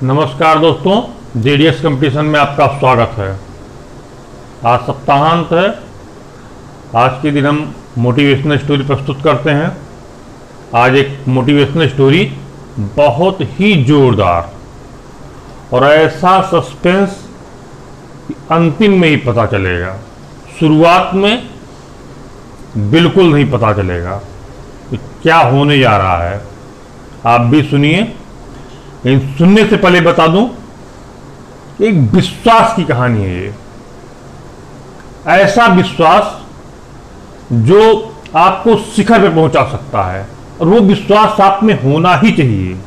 नमस्कार दोस्तों, JDS competition में आपका स्वागत है। आज सप्ताहांत है। आज के दिन हम मोटिवेशनल स्टोरी प्रस्तुत करते हैं। आज एक मोटिवेशनल स्टोरी बहुत ही जोरदार और ऐसा सस्पेंस कि अंतिम में ही पता चलेगा, शुरुआत में बिल्कुल नहीं पता चलेगा कि क्या होने जा रहा है। आप भी सुनिए। लेकिन सुनने से पहले बता दूं, एक विश्वास की कहानी है ये। ऐसा विश्वास जो आपको शिखर पे पहुंचा सकता है, और वो विश्वास आप में होना ही चाहिए।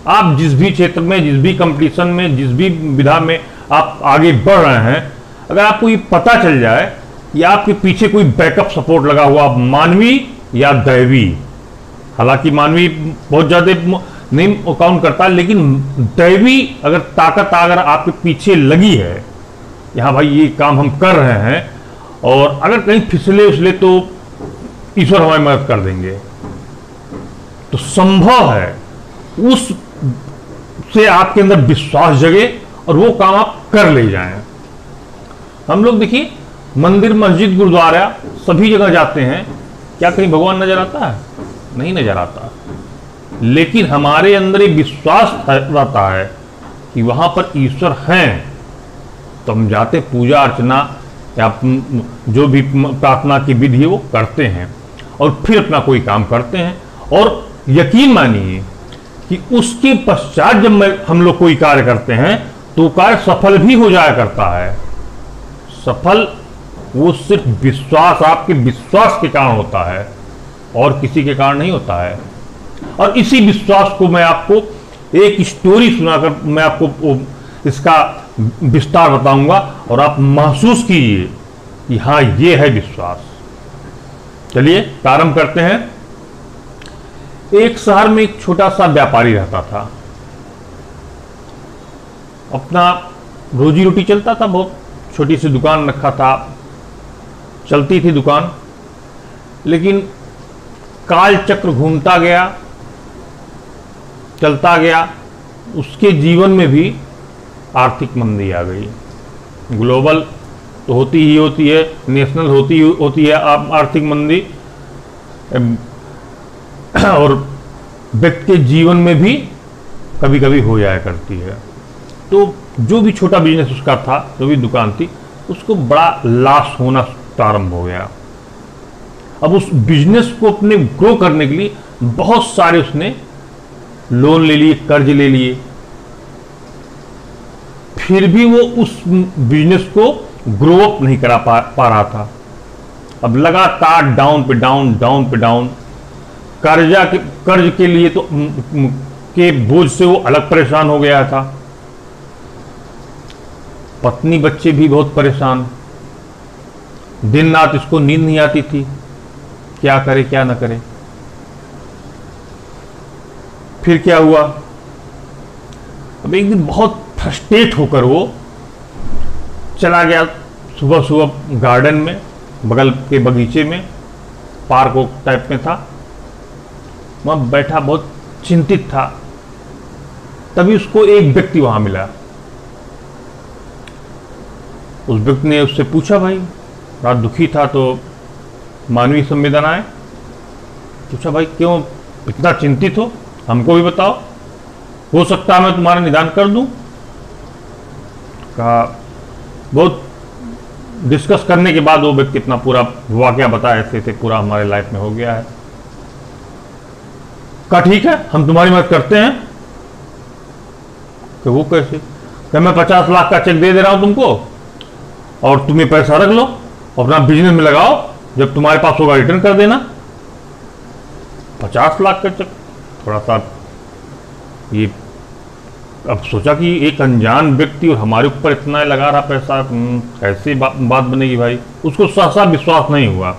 आप जिस भी क्षेत्र में, जिस भी कंपटीशन में, जिस भी विधा में आप आगे बढ़ रहे हैं, अगर आपको ये पता चल जाए कि आपके पीछे कोई बैकअप सपोर्ट लगा हुआ, मानवीय या दैवी, हालांकि मानवीय बहुत ज्यादा नहीं काउंट करता, लेकिन दैवी अगर ताकत अगर आपके पीछे लगी है, यहाँ भाई ये काम हम कर रहे हैं, और अगर कहीं फिसले उछले तो ईश्वर हमारी मदद कर देंगे, तो संभव है उस से आपके अंदर विश्वास जगे और वो काम आप कर ले जाएं। हम लोग देखिए, मंदिर, मस्जिद, गुरुद्वारा सभी जगह जाते हैं, क्या कहीं भगवान नजर आता है? नहीं नजर आता। लेकिन हमारे अंदर एक विश्वास रहता है कि वहां पर ईश्वर हैं, तो हम जाते, पूजा अर्चना या जो भी प्रार्थना की विधि है वो करते हैं, और फिर अपना कोई काम करते हैं। और यकीन मानिए कि उसके पश्चात जब हम लोग कोई कार्य करते हैं तो कार्य सफल भी हो जाया करता है। सफल वो सिर्फ विश्वास, आपके विश्वास के कारण होता है, और किसी के कारण नहीं होता है। और इसी विश्वास को मैं आपको एक स्टोरी सुनाकर मैं आपको इसका विस्तार बताऊंगा, और आप महसूस कीजिए कि हाँ, ये है विश्वास। चलिए प्रारंभ करते हैं। एक शहर में एक छोटा सा व्यापारी रहता था। अपना रोजी रोटी चलता था, बहुत छोटी सी दुकान रखा था, चलती थी दुकान। लेकिन काल चक्र घूमता गया, चलता गया, उसके जीवन में भी आर्थिक मंदी आ गई। ग्लोबल तो होती ही होती है, नेशनल होती है आर्थिक मंदी, और व्यक्ति के जीवन में भी कभी कभी हो जाया करती है। तो जो भी छोटा बिजनेस उसका था, जो भी दुकान थी, उसको बड़ा लॉस होना प्रारंभ हो गया। अब उस बिजनेस को अपने ग्रो करने के लिए बहुत सारे उसने लोन ले लिए, कर्ज ले लिए, फिर भी वो उस बिजनेस को ग्रो अप नहीं करा पा रहा था। अब लगातार डाउन पे डाउन, डाउन पे डाउन, कर्ज के लिए तो के बोझ से वो अलग परेशान हो गया था। पत्नी बच्चे भी बहुत परेशान, दिन रात इसको नींद नहीं आती थी, क्या करे क्या ना करे। फिर क्या हुआ, अब एक दिन बहुत फ्रस्ट्रेट होकर वो चला गया सुबह सुबह गार्डन में, बगल के बगीचे में, पार्क टाइप में था, वहां बैठा बहुत चिंतित था। तभी उसको एक व्यक्ति वहां मिला। उस व्यक्ति ने उससे पूछा, भाई रात दुखी था तो मानवीय संवेदनाएं, पूछा भाई क्यों इतना चिंतित हो, हमको भी बताओ, हो सकता है मैं तुम्हारा निदान कर दूं। कहा, बहुत डिस्कस करने के बाद वो व्यक्ति अपना पूरा वाकया बताया, ऐसे ऐसे पूरा हमारे लाइफ में हो गया है। कहा ठीक है, हम तुम्हारी मदद करते हैं। कि वो कैसे? कि मैं 50 लाख का चेक दे रहा हूं तुमको, और तुम ये पैसा रख लो, अपना बिजनेस में लगाओ, जब तुम्हारे पास होगा रिटर्न कर देना। 50 लाख का चेक, थोड़ा सा ये अब सोचा कि एक अनजान व्यक्ति और हमारे ऊपर इतना लगा रहा पैसा, कैसे बात बनेगी भाई। उसको सहसा विश्वास नहीं हुआ,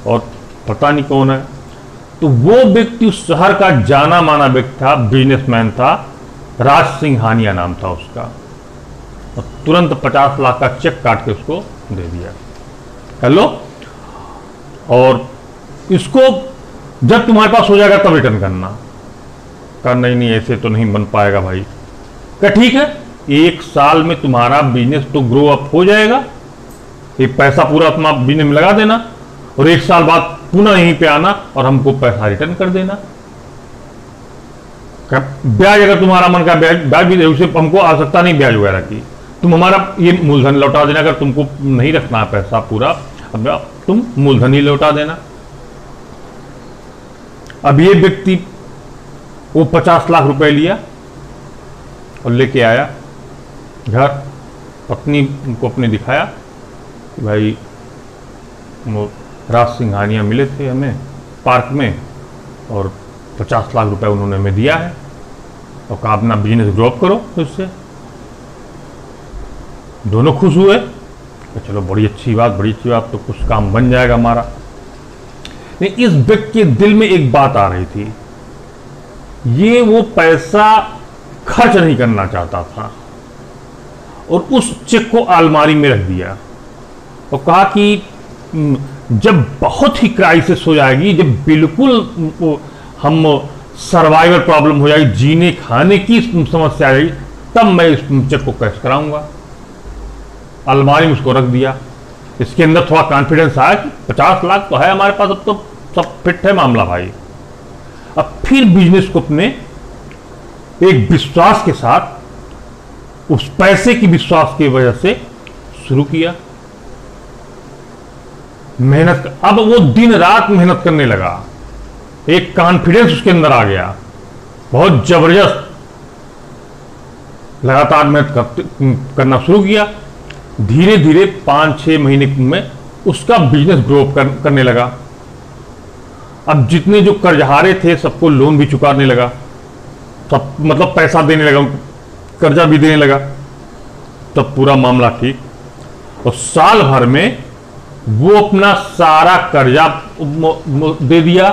और पता नहीं कौन है। तो वो व्यक्ति उस शहर का जाना माना व्यक्ति था, बिजनेसमैन था, राज सिंघानिया नाम था उसका, और तुरंत 50 लाख का चेक काट के उसको दे दिया। हेलो, और इसको जब तुम्हारे पास हो जाएगा तब रिटर्न करना। कहा नहीं नहीं, ऐसे तो नहीं बन पाएगा भाई, क्या ठीक है, 1 साल में तुम्हारा बिजनेस तो ग्रो अप हो जाएगा, ये पैसा पूरा अपना बिजनेस में लगा देना और 1 साल बाद पुनः यहीं पे आना और हमको पैसा रिटर्न कर देना। ब्याज अगर तुम्हारा मन का ब्याज भी उसे हमको आवश्यकता नहीं ब्याज वगैरह की, तुम हमारा ये मूलधन लौटा देना। अगर तुमको नहीं रखना है पैसा पूरा, अब तुम मूलधन ही लौटा देना। अब ये व्यक्ति वो 50 लाख रुपए लिया और लेके आया घर, पत्नी को अपने दिखाया कि भाई वो राज सिंघानिया मिले थे हमें पार्क में और 50 लाख रुपए उन्होंने हमें दिया है और कहा अपना बिजनेस ग्रो अप करो। तो इससे दोनों खुश हुए कि चलो बड़ी अच्छी बात, तो कुछ काम बन जाएगा हमारा। नहीं, इस व्यक्ति के दिल में एक बात आ रही थी, ये वो पैसा खर्च नहीं करना चाहता था और उस चेक को अलमारी में रख दिया और कहा कि जब बहुत ही क्राइसिस हो जाएगी, जब बिल्कुल हम सर्वाइवल प्रॉब्लम हो जाएगी, जीने खाने की समस्या आ जाएगी, तब मैं इस चेक को कैश कराऊंगा। अलमारी में उसको रख दिया। इसके अंदर थोड़ा कॉन्फिडेंस आया कि 50 लाख तो है हमारे पास, अब तो सब फिट है मामला भाई। अब फिर बिजनेस को अपने एक विश्वास के साथ, उस पैसे की विश्वास की वजह से शुरू किया। मेहनत, अब वो दिन रात मेहनत करने लगा, एक कॉन्फिडेंस उसके अंदर आ गया, बहुत जबरदस्त। लगातार मेहनत करना शुरू किया। धीरे धीरे 5-6 महीने में उसका बिजनेस ग्रो करने लगा। अब जितने जो कर्जहारे थे सबको लोन भी चुकाने लगा, सब मतलब पैसा देने लगा, कर्जा भी देने लगा, तब पूरा मामला ठीक। और साल भर में वो अपना सारा कर्जा दे दिया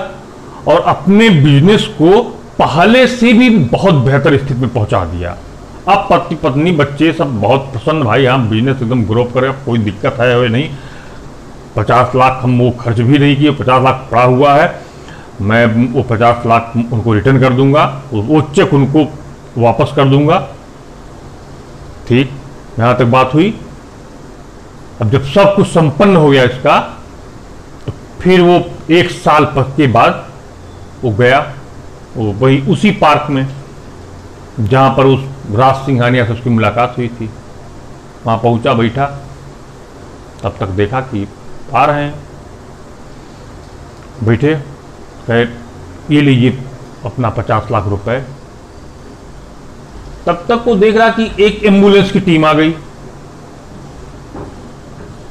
और अपने बिजनेस को पहले से भी बहुत बेहतर स्थिति में पहुंचा दिया। अब पति पत्नी बच्चे सब बहुत प्रसन्न, भाई हम बिजनेस एकदम ग्रो करें, कोई दिक्कत है वो नहीं। 50 लाख हम वो खर्च भी नहीं किए, 50 लाख पड़ा हुआ है, मैं वो 50 लाख उनको रिटर्न कर दूंगा, वो चेक उनको वापस कर दूंगा। ठीक, यहां तक बात हुई। अब जब सब कुछ संपन्न हो गया इसका, तो फिर वो 1 साल के बाद वो गया, वो वही उसी पार्क में जहां पर उस राज सिंघानिया से उसकी मुलाकात हुई थी, वहां पहुंचा, बैठा। तब तक देखा कि आ रहे हैं, बैठे, कहे ये लीजिए अपना 50 लाख रुपए। तब तक वो देख रहा कि एक एम्बुलेंस की टीम आ गई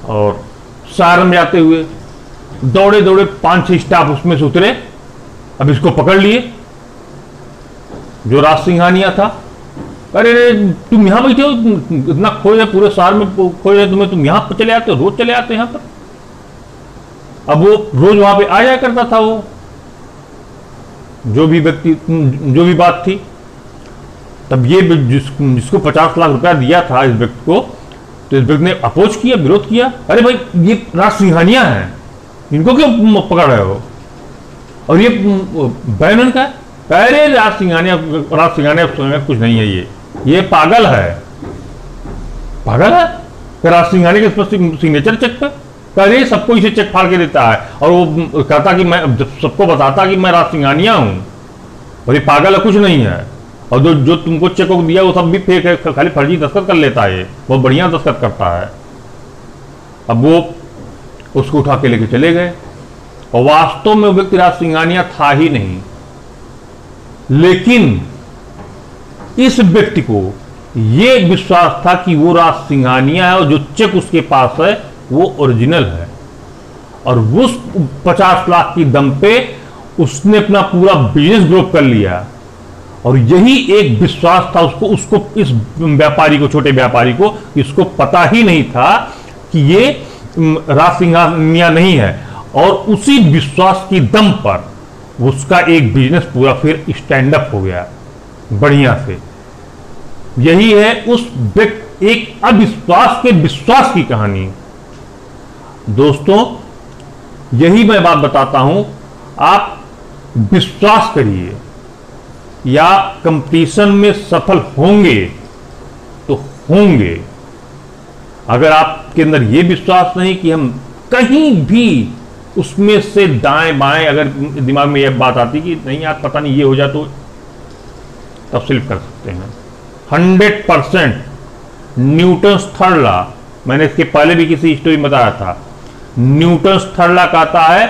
और सारण में जाते हुए दौड़े दौड़े 5-6 स्टाफ उसमें से उतरे। अब इसको पकड़ लिए, जो राज सिंघानिया था। अरे तुम यहां बैठे हो, इतना खोए पूरे शहर में खोए तुम्हें, तुम यहां पर चले आते हो, रोज चले आते यहां पर। अब वो रोज वहां पे आ जाया करता था, वो जो भी व्यक्ति, जो भी बात थी। तब ये जिसको 50 लाख रुपया दिया था इस व्यक्ति को, तो इस व्यक्ति ने अपोज किया, विरोध किया। अरे भाई ये राज सिंघानिया है, इनको क्यों पकड़ रहे हो? और ये बैनन का है। अरे राज सिंघानिया कुछ नहीं है, ये पागल है, पागल है। राज सिंघानिया के सिग्नेचर चेक पर, अरे सबको इसे चेक फाड़ के देता है और वो कहता कि मैं सबको बताता कि मैं राज सिंघानिया हूं, और ये पागल है, कुछ नहीं है। और जो तुमको चेक दिया वो सब भी फेक है, खाली फर्जी दस्तखत कर लेता है, ये बहुत बढ़िया दस्तखत करता है। अब वो उसको उठा के लेके चले गए और वास्तव में वो व्यक्ति राज सिंघानिया था ही नहीं। लेकिन इस व्यक्ति को यह विश्वास था कि वो राज सिंघानिया है और जो चेक उसके पास है वो ओरिजिनल है, और उस 50 लाख की दम पे उसने अपना पूरा बिजनेस ग्रो कर लिया। और यही एक विश्वास था उसको इस व्यापारी को, छोटे व्यापारी को, इसको पता ही नहीं था कि ये राज सिंघानिया नहीं है। और उसी विश्वास की दम पर उसका एक बिजनेस पूरा फिर स्टैंड अप हो गया बढ़िया से। यही है उस व्यक्ति, एक अविश्वास के विश्वास की कहानी। दोस्तों, यही मैं बात बताता हूं, आप विश्वास करिए, या कंपटीशन में सफल होंगे होंगे। अगर आपके अंदर यह विश्वास नहीं कि हम कहीं भी उसमें से दाएं बाएं, अगर दिमाग में यह बात आती कि नहीं यार पता नहीं ये हो जाए, तो तब स्लिप कर सकते हैं। 100% न्यूटन्स थर्ड लॉ, मैंने इसके पहले भी किसी स्टोरी में बताया था। न्यूटन्स थर्ड लॉ कहता है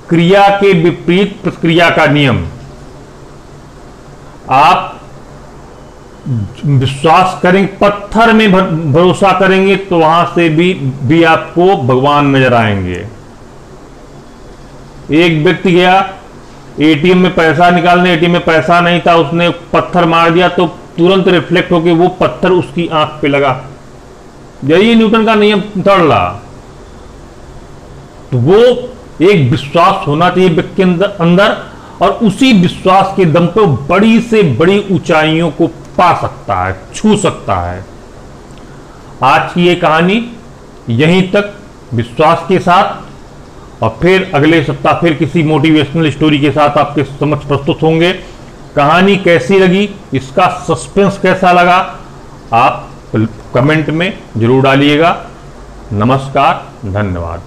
क्रिया के विपरीत प्रतिक्रिया का नियम। आप विश्वास करेंगे, पत्थर में भरोसा करेंगे तो वहां से भी आपको भगवान नजर आएंगे। एक व्यक्ति गया एटीएम में पैसा निकालने, एटीएम में पैसा नहीं था, उसने पत्थर मार दिया तो तुरंत रिफ्लेक्ट होकर वो पत्थर उसकी आंख पे लगा। यही न्यूटन का नियम थर्ड लॉ। तो वो एक विश्वास होना चाहिए व्यक्ति के अंदर, और उसी विश्वास के दम पे बड़ी से बड़ी ऊंचाइयों को पा सकता है, छू सकता है। आज की ये कहानी यहीं तक विश्वास के साथ, और फिर अगले सप्ताह फिर किसी मोटिवेशनल स्टोरी के साथ आपके समक्ष प्रस्तुत होंगे। कहानी कैसी लगी, इसका सस्पेंस कैसा लगा, आप कमेंट में जरूर डालिएगा। नमस्कार, धन्यवाद।